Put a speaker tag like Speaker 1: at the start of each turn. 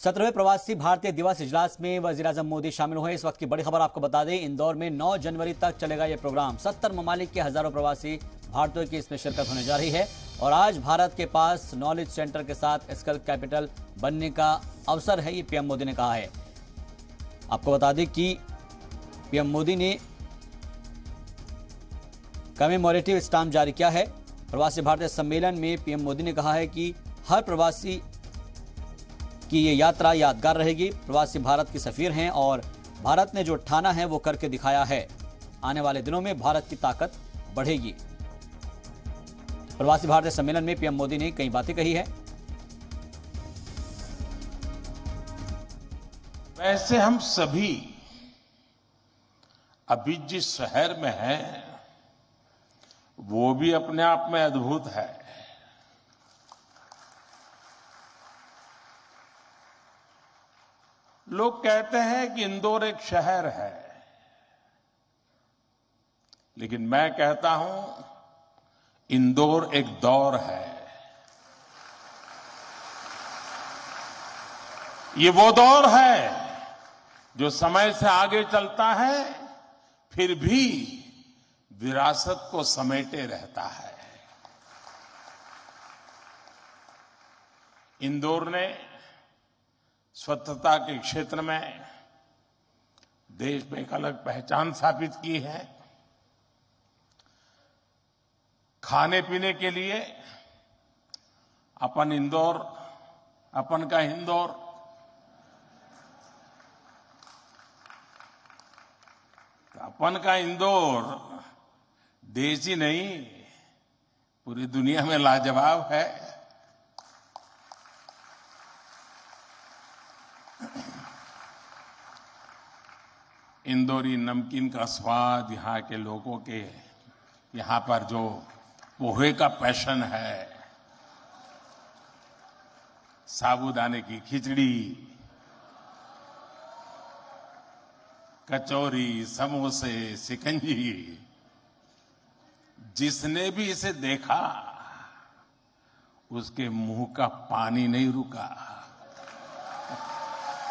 Speaker 1: 17वें प्रवासी भारतीय दिवस इजलास में वजीर-ए-आजम मोदी शामिल हुए। इस वक्त की बड़ी खबर आपको बता दें, इंदौर में 9 जनवरी तक चलेगा यह प्रोग्राम। 70 ममालिक के हजारों प्रवासी भारतीयों की इसमें शिरकत होने जा रही है और आज भारत के पास नॉलेज सेंटर के साथ स्किल कैपिटल बनने का अवसर है, ये पीएम मोदी ने कहा है। आपको बता दें कि पीएम मोदी ने कमेमोरेटिव स्टाम्प जारी किया है। प्रवासी भारतीय सम्मेलन में पीएम मोदी ने कहा है कि हर प्रवासी की ये यात्रा यादगार रहेगी। प्रवासी भारत के सफीर हैं और भारत ने जो ठाना है वो करके दिखाया है। आने वाले दिनों में भारत की ताकत बढ़ेगी। प्रवासी भारतीय सम्मेलन में पीएम मोदी ने कई बातें कही है।
Speaker 2: वैसे हम सभी अभी जिस शहर में हैं वो भी अपने आप में अद्भुत है। लोग कहते हैं कि इंदौर एक शहर है, लेकिन मैं कहता हूं इंदौर एक दौर है। ये वो दौर है जो समय से आगे चलता है, फिर भी विरासत को समेटे रहता है। इंदौर ने स्वच्छता के क्षेत्र में देश में एक अलग पहचान स्थापित की है। खाने पीने के लिए अपन इंदौर, अपन का इंदौर, अपन का इंदौर देश ही नहीं पूरी दुनिया में लाजवाब है। इंदौरी नमकीन का स्वाद, यहाँ के लोगों के यहाँ पर जो पोहे का पैशन है, साबूदाने की खिचड़ी, कचौरी, समोसे, शिकंजी, जिसने भी इसे देखा उसके मुंह का पानी नहीं रुका।